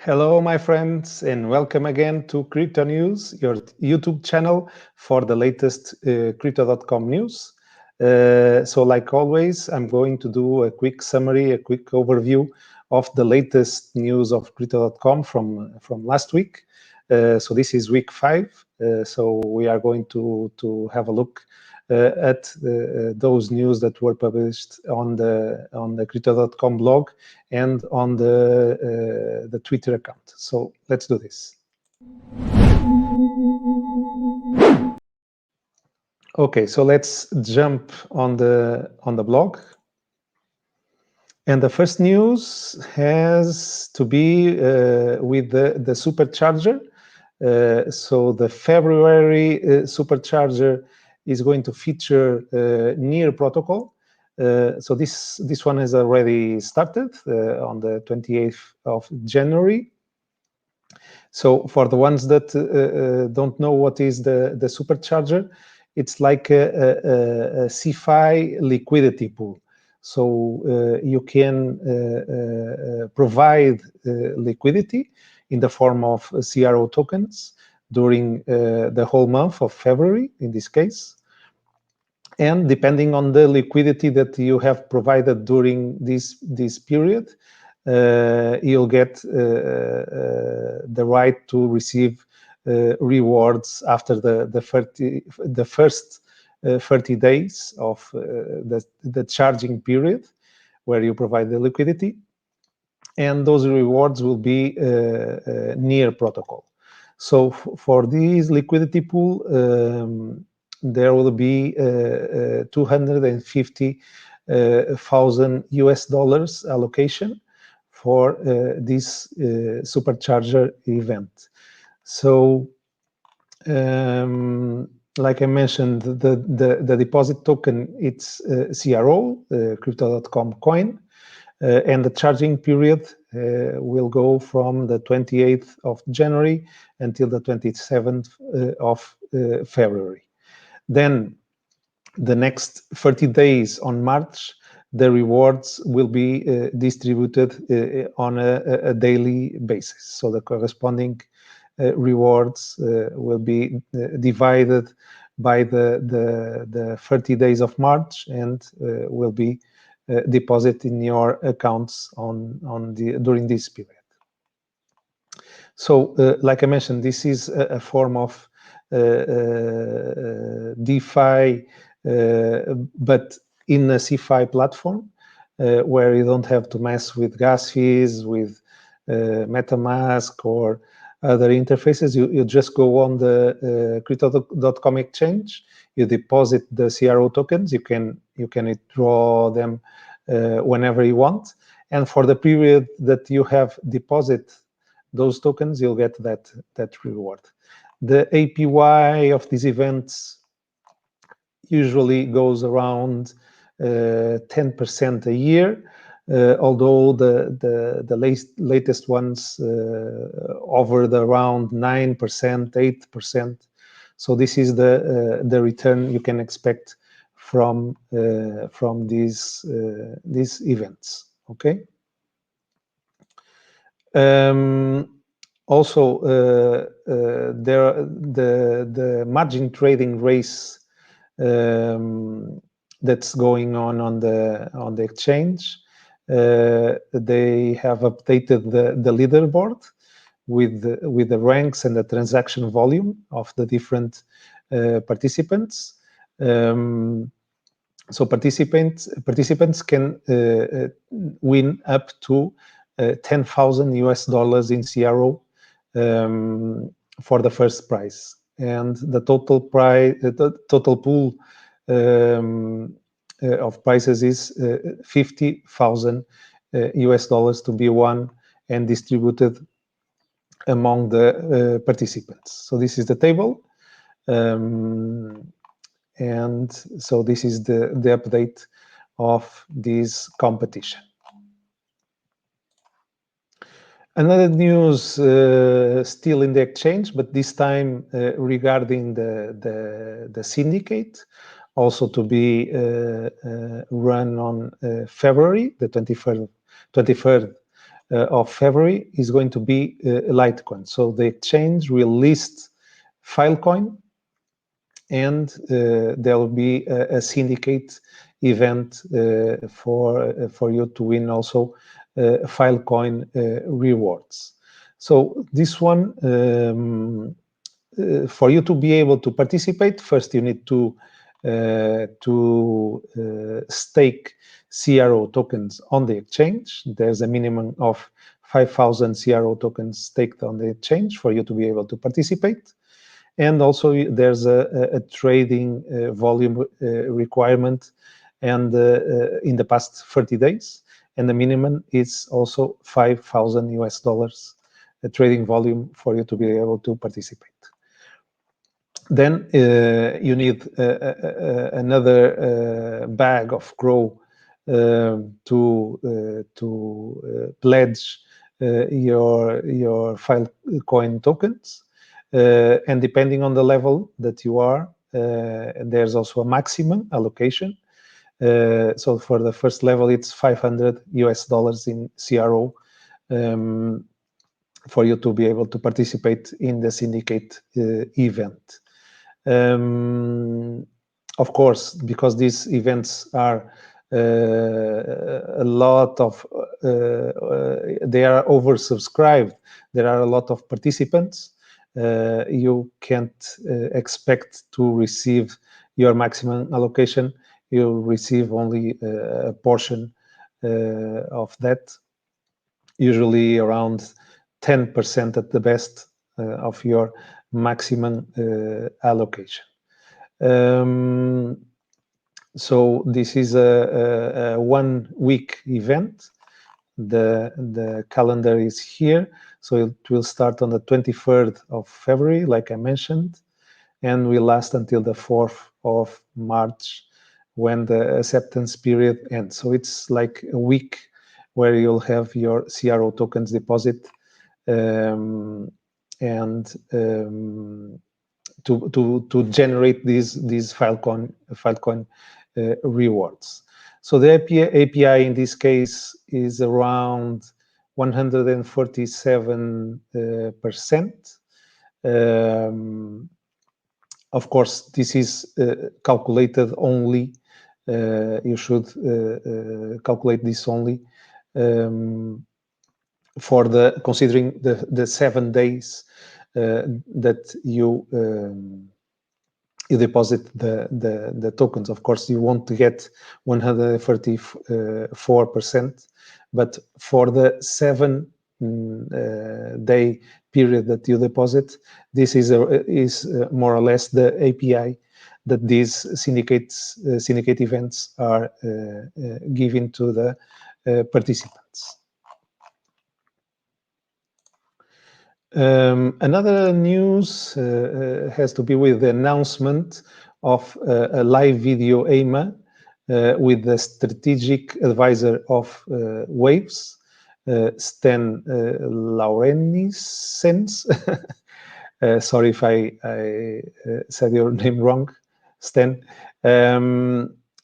Hello, my friends, and welcome again to Crypto News, your YouTube channel for the latest Crypto.com news. So like always, I'm going to do a quick summary, a quick overview of the latest news of Crypto.com from last week. So this is week 5. So we are going to have a look at those news that were published on the Crypto.com blog and on the Twitter account. So let's do this. Okay, so let's jump on the blog. And the first news has to be with the Supercharger. So the February Supercharger is going to feature Near protocol. So this one has already started on the 28th of January. So for the ones that don't know what is the Supercharger, it's like a CeFi liquidity pool. So you can provide liquidity in the form of CRO tokens during the whole month of February, in this case. And depending on the liquidity that you have provided during this period, you'll get the right to receive rewards after the first 30 days of the charging period, where you provide the liquidity, and those rewards will be near protocol. So for this liquidity pool, there will be 250,000 US dollars allocation for this Supercharger event. So, like I mentioned, the deposit token, it's CRO, Crypto.com coin, and the charging period will go from the 28th of January until the 27th of February. Then the next 30 days on March, the rewards will be distributed on a daily basis. So the corresponding rewards will be divided by the 30 days of March and will be deposited in your accounts during this period. So, like I mentioned, this is a form of DeFi, but in a CeFi platform, where you don't have to mess with gas fees, with MetaMask or other interfaces. You just go on the Crypto.com exchange, you deposit the CRO tokens, you can withdraw them whenever you want, and for the period that you have deposit those tokens, you'll get that reward. The APY of these events usually goes around 10% a year, although the latest ones hovered around 9%, 8%. So this is the return you can expect from these events. Okay. Also, the margin trading race that's going on the exchange. They have updated the leaderboard with the ranks and the transaction volume of the different participants. So participants can win up to 10,000 US dollars in CRO for the first prize, and the total prize, the total pool of prizes is 50,000 US dollars to be won and distributed among the participants. So this is the table, and so this is the update of this competition. Another news still in the exchange, but this time regarding the Syndicate, also to be run on February the 23rd of February is going to be Litecoin. So the exchange will list Filecoin, and there will be a Syndicate event for you to win also Filecoin rewards. So this one, for you to be able to participate, first you need to stake CRO tokens on the exchange. There's a minimum of 5,000 CRO tokens staked on the exchange for you to be able to participate. And also there's a trading volume requirement, and in the past 30 days, and the minimum is also $5,000 trading volume for you to be able to participate. Then you need another bag of Grow to pledge your Filecoin tokens. And depending on the level that you are, there's also a maximum allocation. So for the first level, it's $500 in CRO for you to be able to participate in the Syndicate event. Of course, because these events are a lot of, they are oversubscribed, there are a lot of participants, you can't expect to receive your maximum allocation. You'll receive only a portion of that, usually around 10% at the best of your maximum allocation. So this is a 1 week event. The calendar is here. So it will start on the 23rd of February, like I mentioned, and will last until the 4th of March when the acceptance period ends. So it's like a week where you'll have your CRO tokens deposit and to generate these Filecoin rewards. So the API in this case is around 147%. Of course, this is calculated only. You should calculate this only for considering the 7 days that you deposit the tokens. Of course, you want to get 134%, but for the 7 day period that you deposit, this is more or less the API that these syndicate events are giving to the participants. Another news has to be with the announcement of a live video AIMA with the strategic advisor of Waves, Sten Laurenissens. Sorry if I said your name wrong, Sten.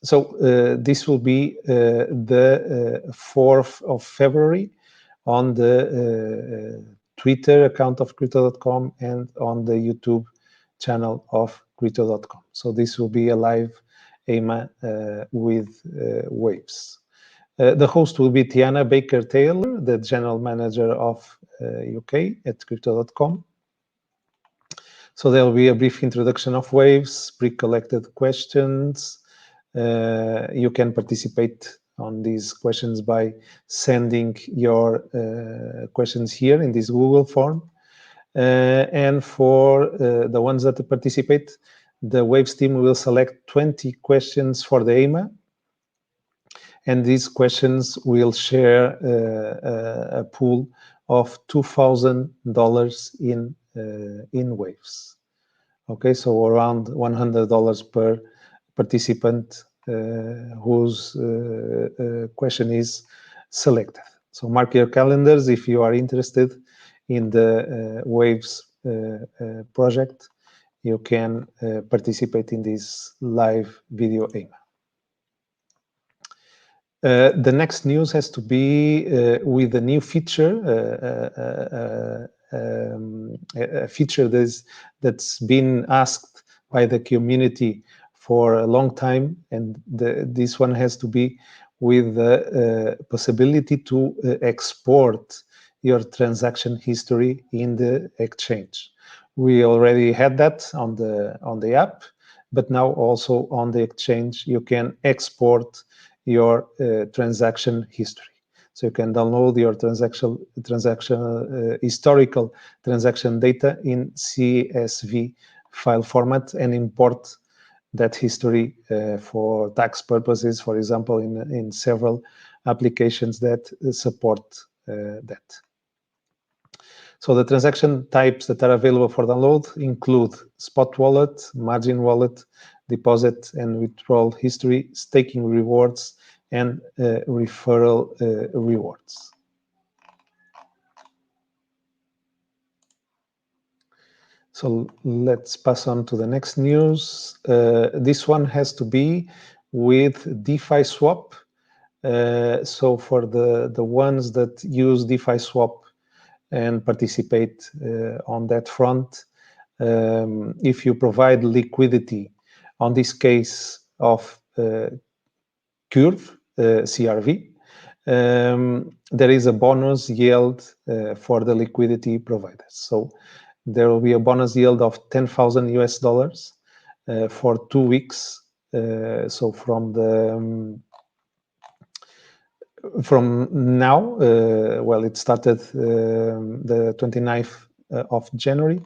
So this will be the 4th of February on the Twitter account of Crypto.com and on the YouTube channel of Crypto.com. So this will be a live AIMA with Waves. The host will be Tiana Baker-Taylor, the general manager of UK at Crypto.com. So there will be a brief introduction of Waves, pre-collected questions. You can participate on these questions by sending your questions here in this Google form. And for the ones that participate, the Waves team will select 20 questions for the AIMA. And these questions will share a pool of $2,000 in Waves. Okay, so around $100 per participant whose question is selected. So mark your calendars if you are interested in the Waves project. You can participate in this live video AIMA. The next news has to be with a new feature, a feature that's been asked by the community for a long time, and this one has to be with the possibility to export your transaction history in the exchange. We already had that on the app, but now also on the exchange you can export your transaction history. So you can download your historical transaction data in CSV file format and import that history for tax purposes, for example, in several applications that support that. So the transaction types that are available for download include spot wallet, margin wallet, deposit and withdrawal history, staking rewards, and referral rewards. So let's pass on to the next news. This one has to be with DeFi swap. So for the ones that use DeFi swap and participate on that front, if you provide liquidity, on this case of curve, CRV, there is a bonus yield for the liquidity providers. So there will be a bonus yield of 10,000 US dollars for 2 weeks. So from now, well, it started the 29th of January.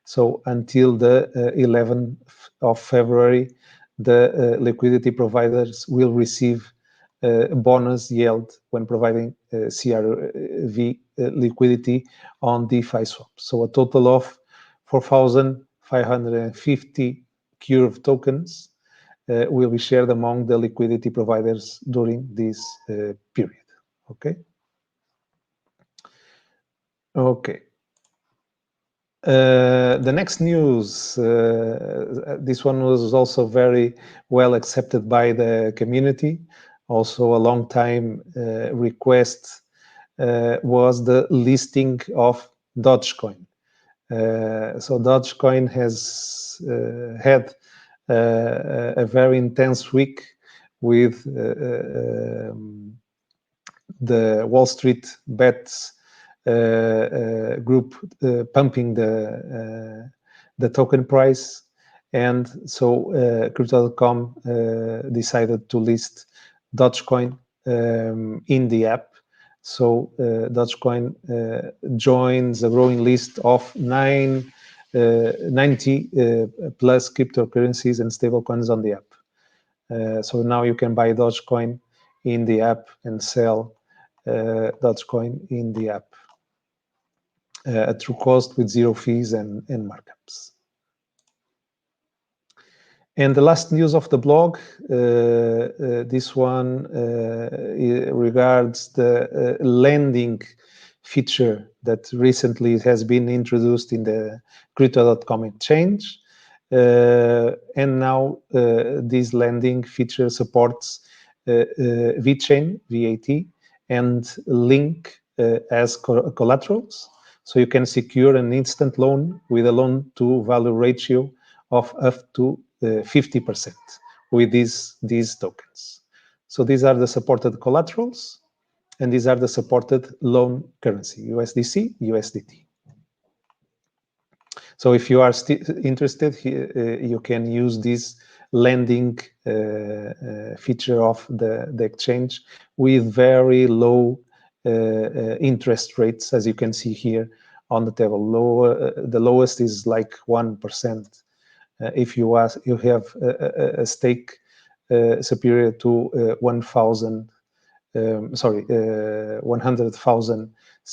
So until the 11th of February, the liquidity providers will receive bonus yield when providing CRV liquidity on DeFi swap. So a total of 4,550 curve tokens will be shared among the liquidity providers during this period. Okay. Okay. The next news, this one was also very well accepted by the community. Also a long time request was the listing of Dogecoin. So Dogecoin has had a very intense week with the Wall Street bets group pumping the token price, and so Crypto.com decided to list Dogecoin in the app. So Dogecoin joins a growing list of 90 plus cryptocurrencies and stablecoins on the app. So now you can buy Dogecoin in the app and sell Dogecoin in the app at true cost with zero fees and markups. And the last news of the blog, this one regards the lending feature that recently has been introduced in the Crypto.com exchange. And now this lending feature supports VeChain, VAT, and Link as collaterals. So you can secure an instant loan with a loan to value ratio of up to 50% with these tokens. So these are the supported collaterals, and these are the supported loan currency, USDC, USDT. So if you are interested, you can use this lending feature of the exchange with very low interest rates, as you can see here on the table. The lowest is like 1%. If you have a stake superior to 100,000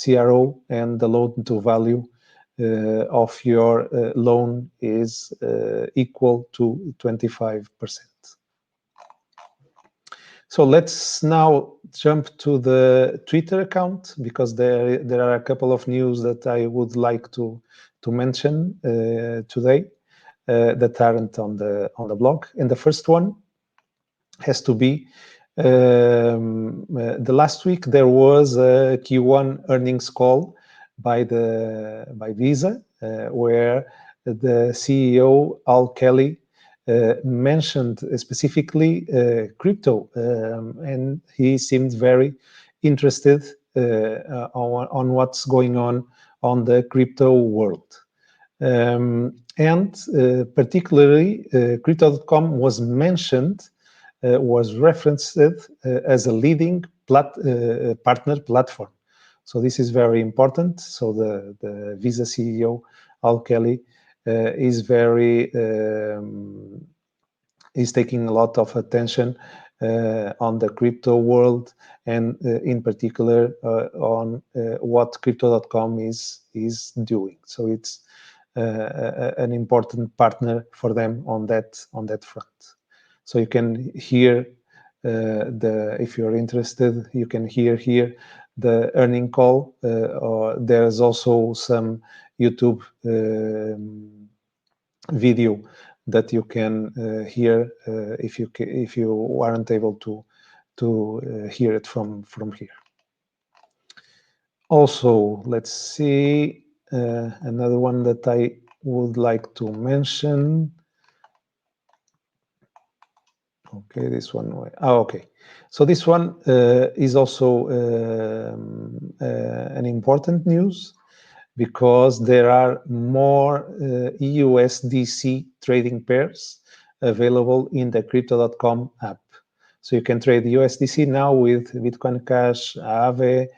CRO, and the loan to value of your loan is equal to 25%. So let's now jump to the Twitter account, because there are a couple of news that I would like to mention today that aren't on the blog. And the first one has to be The last week there was a Q1 earnings call by Visa, where the CEO Al Kelly mentioned specifically crypto, and he seemed very interested on what's going on the crypto world. And particularly, Crypto.com was mentioned, was referenced as a leading partner platform. So this is very important. So the Visa CEO, Al Kelly, is taking a lot of attention on the crypto world, and in particular on what Crypto.com is doing. So it's an important partner for them on that front. So you can hear if you're interested, you can hear here the earning call, or there's also some YouTube video that you can hear if you aren't able to hear it from here. Also, let's see another one that I would like to mention. Okay, this one. Oh, okay. So this one is also an important news, because there are more USDC trading pairs available in the Crypto.com app. So you can trade USDC now with Bitcoin Cash, Aave,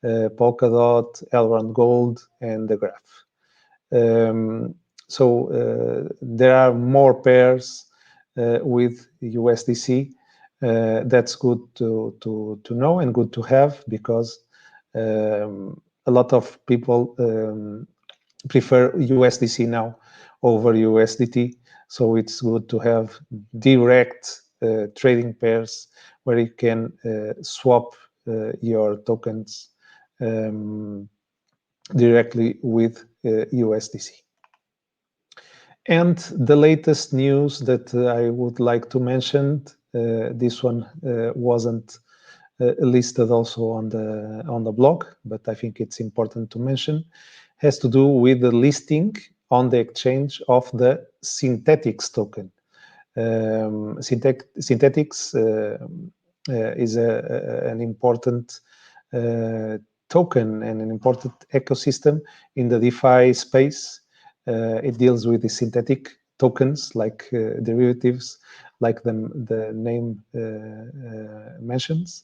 Polkadot, Elrond Gold, and the Graph. So there are more pairs with USDC. That's good to know and good to have, because a lot of people prefer USDC now over USDT. So it's good to have direct trading pairs where you can swap your tokens directly with USDC. And the latest news that I would like to mention, this one wasn't listed also on the blog, but I think it's important to mention, has to do with the listing on the exchange of the Synthetix token. Synthetix is an important token and an important ecosystem in the DeFi space. It deals with the synthetic tokens, like derivatives, like the name mentions.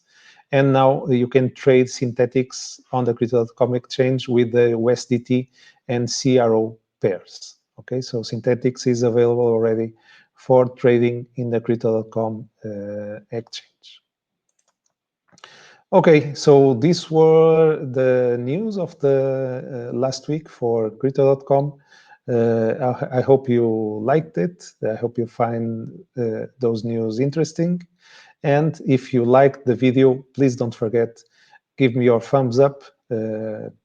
And now you can trade Synthetix on the Crypto.com exchange with the USDT and CRO pairs. Okay, so Synthetix is available already for trading in the Crypto.com exchange. Okay, so these were the news of the last week for Crypto.com. I hope you liked it. I hope you find those news interesting. And if you liked the video, please don't forget, give me your thumbs up,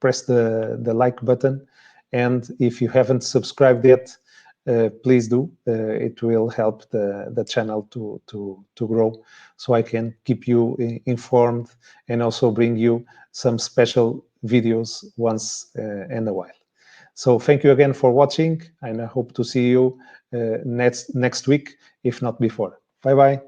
press the like button. And if you haven't subscribed yet, please do. It will help the channel to grow, so I can keep you informed and also bring you some special videos once in a while. So thank you again for watching, and I hope to see you next week, if not before. Bye-bye.